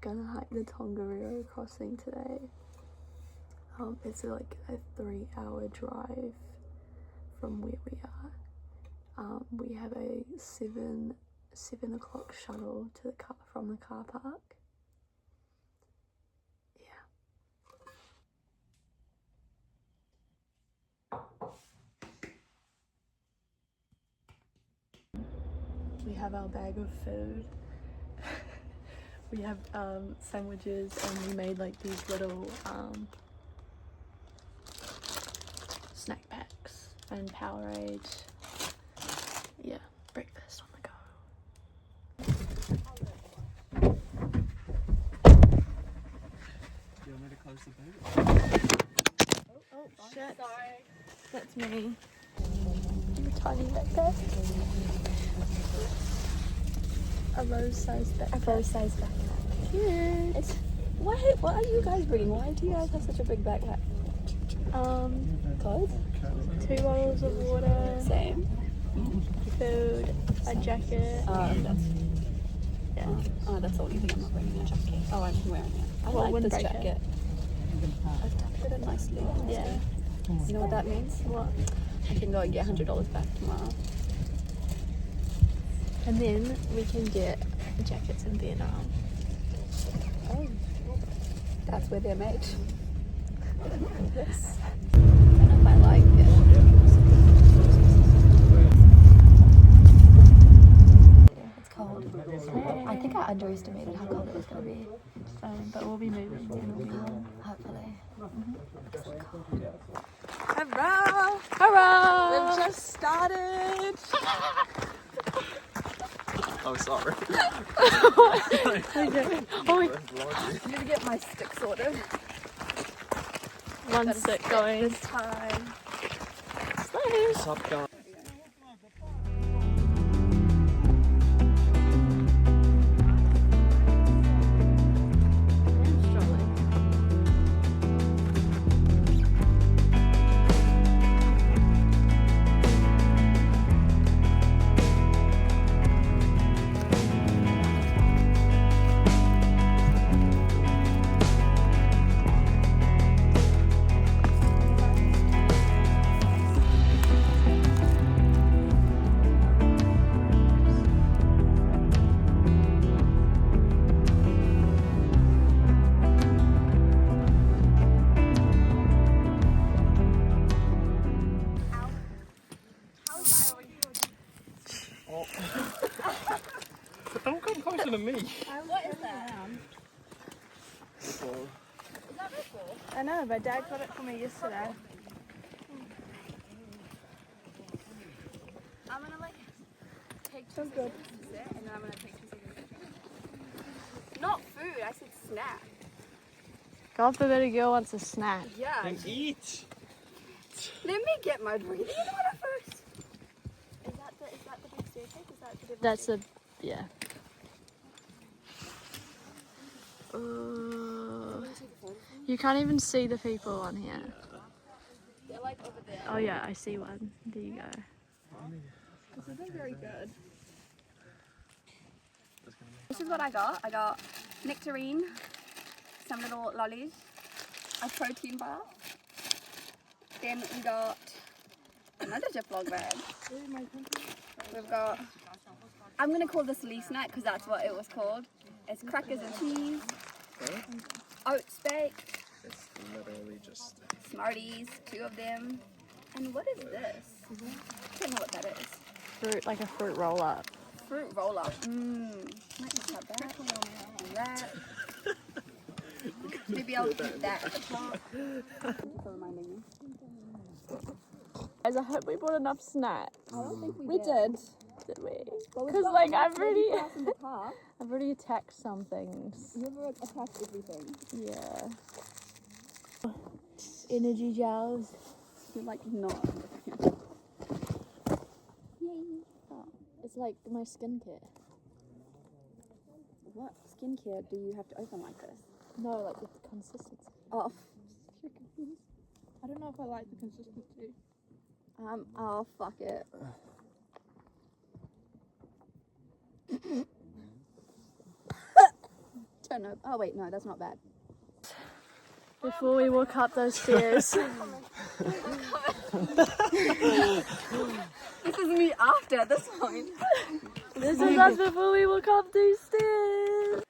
gonna hike the Tongariro crossing today. It's like a 3-hour drive from where we are. We have a 7 o'clock shuttle to the from the car park. We have our bag of food. We have sandwiches, and we made like these little snack packs and Powerade. Yeah, breakfast on the go. Do you want me to close the boot? Oh shit. Sorry. That's me. Your tiny backpack. A rose-sized backpack. A rose-sized backpack. Cute. It's what are you guys bringing? Why do you guys have such a big backpack? Clothes? 2 bottles of water. Same. Food. A jacket. That's all you think I'm not bringing a jacket. Oh, I'm wearing it. I Well, like this windbreaker. jacket. I've tucked it in nicely. Yeah. You know what that means? What? I can go and get $100 back tomorrow. And then we can get jackets in Vietnam. Oh. That's where they're made. Yes. I don't know if I like it. It's cold. I think I underestimated how cold it was going to be. But we'll be moving and it'll be warm. Hopefully. It's cold. Hurrah! Hurrah! We've just started! Oh, sorry. Okay. Oh, I need to get my stick sorted. one stick going. This time. What's up, guys? Don't come closer to me. What is that? Is that Red Bull? I know, but Dad got it for me yesterday. I'm gonna take 2 seconds to sit, and then I'm gonna take 2 seconds. Not food, I said snack. God forbid a girl wants a snack. Yeah. And eat. Let me get my breathing in order first. Is that the big staircase? Is that the different That's staircase? yeah. You can't even see the people on here. They're like over there. Oh yeah, I see one. There you go. This isn't very good. This is what I got. I got nectarine, some little lollies, a protein bar. Then we got another Ziploc bag. We've got, I'm going to call this Lee snack because that's what it was called. It's crackers and cheese, oats baked, It's literally just... Smarties, 2 of them. And what is this? I don't know what that is. Fruit, like a fruit roll up. Fruit roll up. Might just have that. And that. Maybe I'll keep that at the top. For reminding me. Guys, I hope we bought enough snacks. I don't think We did. Did we? Well, Because like I've already in the car. I've already attacked some things. You ever attacked everything? Yeah. Energy gels. You're like not. Yay. Oh, it's like my skincare. What skincare do you have to open like this? No, like the consistency. Oh. You're confused. I don't know if I like the consistency. Oh fuck it. Turn up. Oh wait, no, that's not bad. Before we walk up those stairs. This is me after at this point. This is us before we walk up these stairs.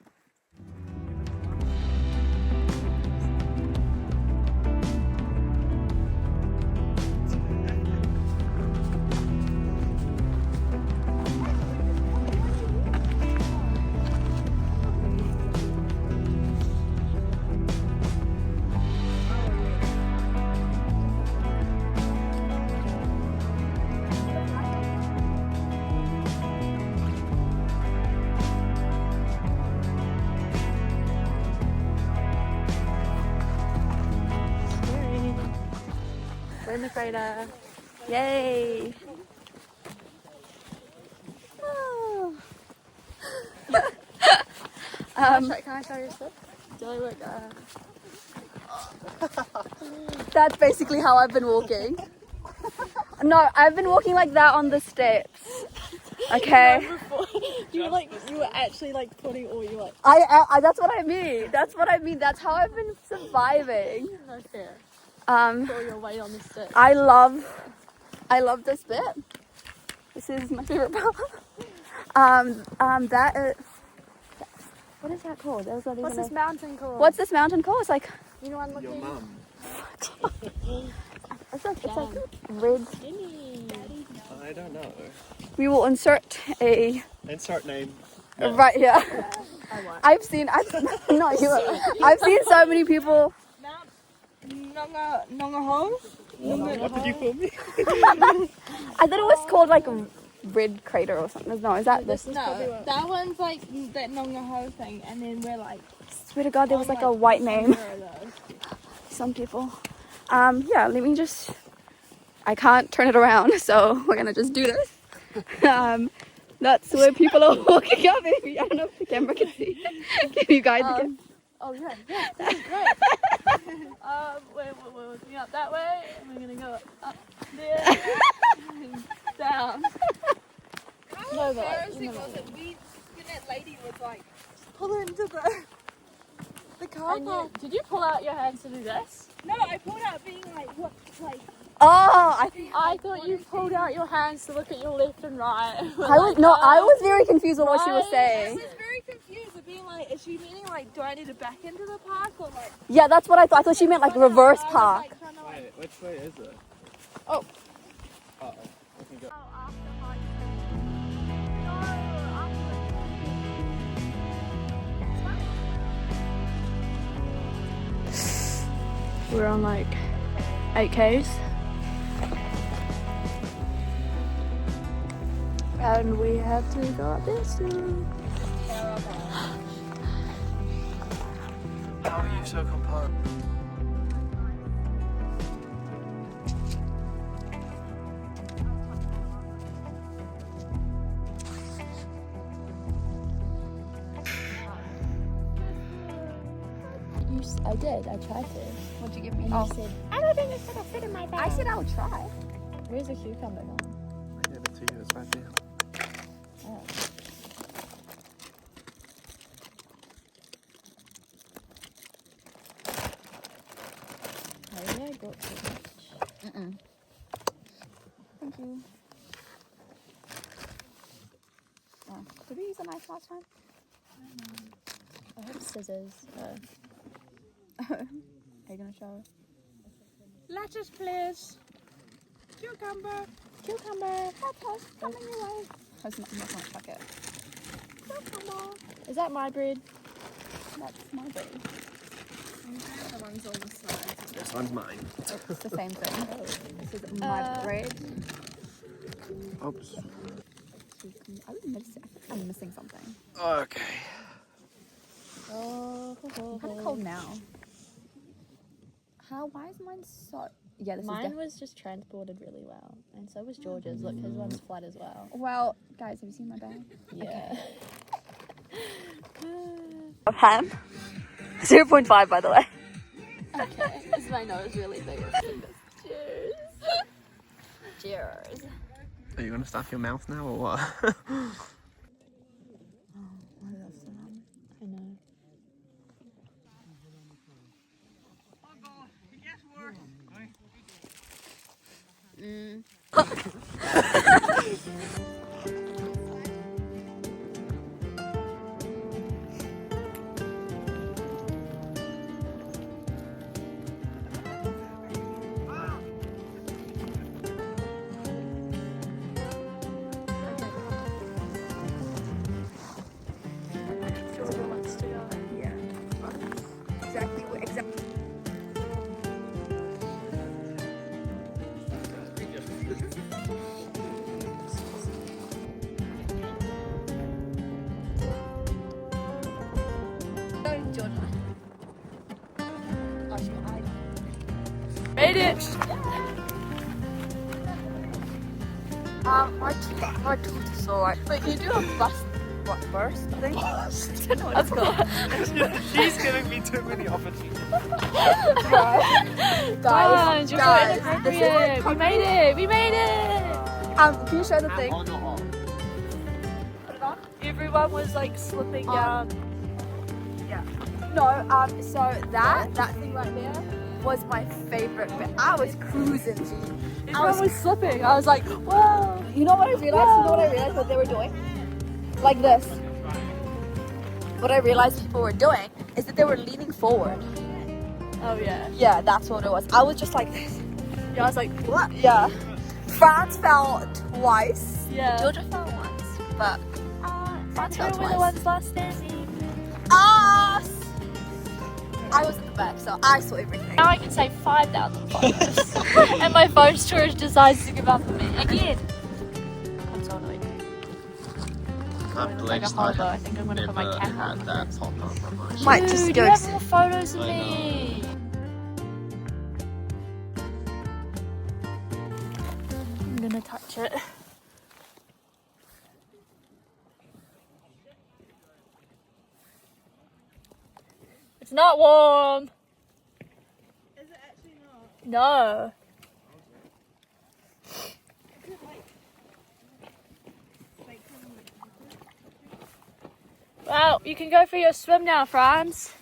We're in the crater. Yay! Oh. Can I show you stuff? Do I look? That's basically how I've been walking. No, I've been walking like that on the steps. Okay. You were actually like putting all your like. I that's what I mean. That's what I mean. That's how I've been surviving. No fair. Put all your weight on the stick. I love this bit. This is my favorite part. That is, what is that called? What's this mountain called? What's this mountain called? It's like, You know, I'm looking. Your mum. it's like red. I don't know. We will insert a Insert name. right here. I won't. I've seen no, you won't. I've seen so many people. Nongaho? What did you call me? I thought it was called like Red Crater or something. No, is that this? No, that one's like that Nongaho thing, and then we're like. Swear to God, there was like a white name. Some people. Yeah, let me just. I can't turn it around, so we're gonna just do this. That's where people are walking up. Maybe I don't know if the camera can see. Can you guys again? Oh yeah, this is great. We're looking up that way, and we're gonna go up there, and down. No, but Embarrassing was it? When that lady was like, pull into the car park. Did you pull out your hands to do this? No, I pulled out being like, what, like, Oh, I thought you pulled out your hands to look at your left and right. I was very confused with what she was I saying. was very confused of being like, is she meaning like, do I need to back into the park or like? Yeah, that's what I thought. I thought she meant like reverse I was, park. like, trying to, like, Wait, which way is it? Oh. Uh-oh. We can go. We're on like 8Ks. And we have to go up this soon. How are you so composed? I did. I tried to. What'd you give me? And you said, I don't think it's gonna fit in my bag. I said I would try. Where's the cucumber gone? I gave it to you, it's right there. Oh. Maybe I got too much. Thank you. Oh, did we use a knife last time? I have scissors. Are you gonna show? Lettuce, please. Cucumber. Cucumber. Lettuce. Coming your way. I'm not gonna chuck it. Cucumber. Is that my bread? That's my bread. The one's on the side. This one's mine. It's the same thing. This is my bread. Oops. I'm missing something. Okay. I'm kind of cold now. Why is mine so... Yeah, this Mine is was just transported really well. And so was George's. Look, his one's flat as well. Well, guys, have you seen my bag? Yeah. Of ham. 0.5, by the way. Okay. This my nose really big. Cheers. Cheers. Are you gonna stuff your mouth now or what? I know. Exactly. Made it! My tooth is alright. Wait, can you do a burst thing? I don't know what it's called. She's giving me too many opportunities. Guys, You're so inappropriate. We made it! We made it! Can you show the thing? Everyone was like slipping down. No, so that thing right there was my favorite bit. I was cruising. Everyone was slipping. I was like, whoa! You know what I realized? You know what I realized what they were doing? Like this. What I realized people were doing is that they were leaning forward. Oh yeah. Yeah, that's what it was. I was just like this. Yeah, I was like, what? Yeah. France fell twice. Yeah. Georgia fell once, but France fell Who were twice. the ones last standing? Us! I was at the back, so I saw everything. Now I can save 5,000 photos. And my phone storage decides to give up on me again. I'm so annoyed. I'm Like a hobo. I think I'm gonna put my cap on. that pop up on my Might Dude, just you go. have more photos of I me. I'm gonna touch it. It's not warm. Is it actually not? No. Well, you can go for your swim now, Franz.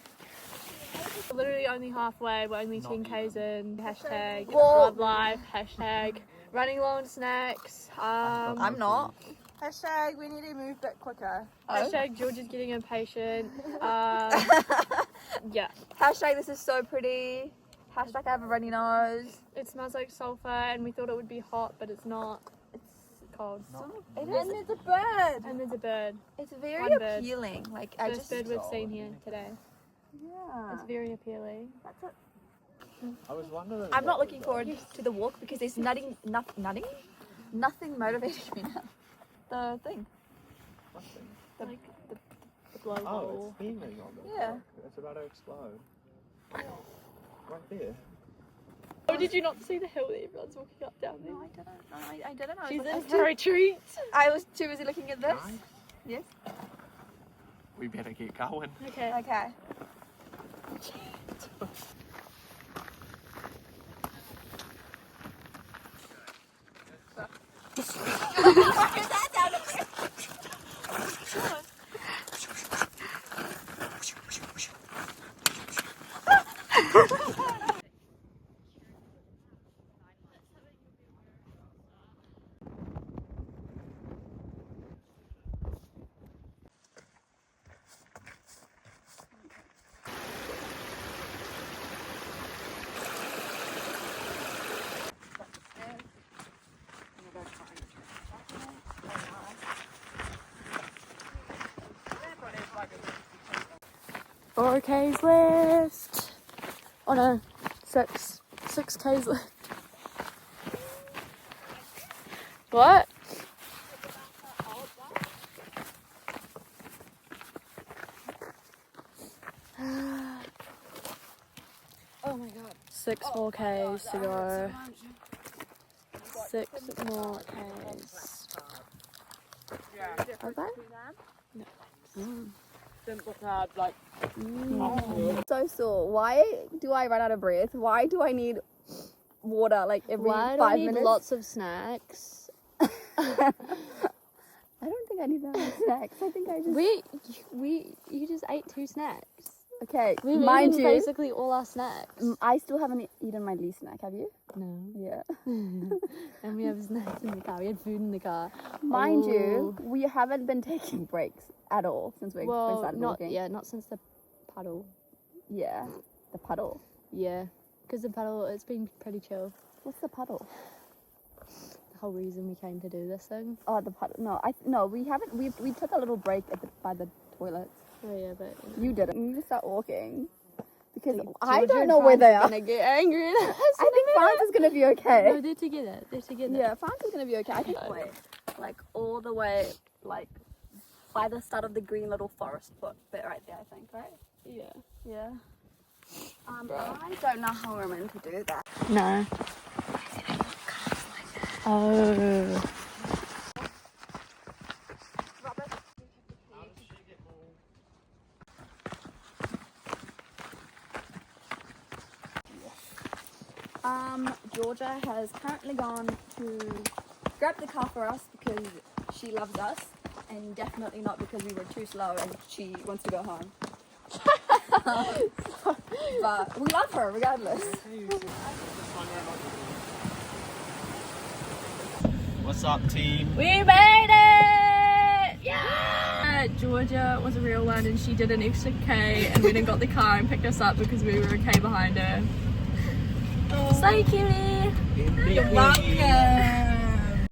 We're literally only halfway. We're only 10k's in. Hashtag Whoa. love life. Hashtag running low on snacks. I'm not. Hashtag we need to move a bit quicker. Hashtag George is getting impatient. Yeah. Hashtag this is so pretty. Hashtag I have a runny nose. It smells like sulfur, and we thought it would be hot, but it's not. It's cold. It And there's a bird. And there's a bird. It's very One bird. appealing. Like I First just bird we've seen here today. yeah. It's very appealing. I was wondering. I'm not looking forward to the walk because there's nothing motivating me now. The thing. Like the blow Oh, hole. it's steaming on the Yeah. top. It's about to explode. Right there. Oh, did you not see the hill that everyone's walking up down there? No, I didn't. No, I didn't. I She's was, in like, for a treat. I was too busy looking at this. Right? Yes. We better get going. Okay. Okay. Four K's left. Oh no, 6K's left. What? Oh my god. 6 more K's to go. 6 more K's. Okay. So sore. Why do I run out of breath? Why do I need water like every Why do 5 I need minutes? lots of snacks? I don't think I need that much snacks. I think I just. You just ate 2 snacks. Okay, We've mind eaten you, basically all our snacks. I still haven't eaten my least snack. Have you? No. Yeah. And we have snacks in the car. We had food in the car. Mind you, Oh. we haven't been taking breaks at all since we Well, started not walking. yeah, not since the puddle. Yeah. The puddle. Yeah, because the puddle, it's been pretty chill. What's the puddle? The whole reason we came to do this thing. Oh, the puddle. No, we haven't. We took a little break by the toilets. Oh yeah, but You didn't. You need to start walking. Because Georgia I and don't know where they France are. Gonna get angry at us. I think France is gonna be okay. No, they're together. They're together. Yeah, France is gonna be okay. I think wait, like all the way, like by the start of the green little forest bit right there. I think, right? Yeah. Yeah. I don't know how we're meant to do that. No. Oh. Georgia has currently gone to grab the car for us because she loves us, and definitely not because we were too slow and she wants to go home. But we love her regardless. What's up, team? We made it! Yeah! Georgia was a real one and she did an extra K and went and got the car and picked us up because we were a K behind her. So cutie! You're welcome.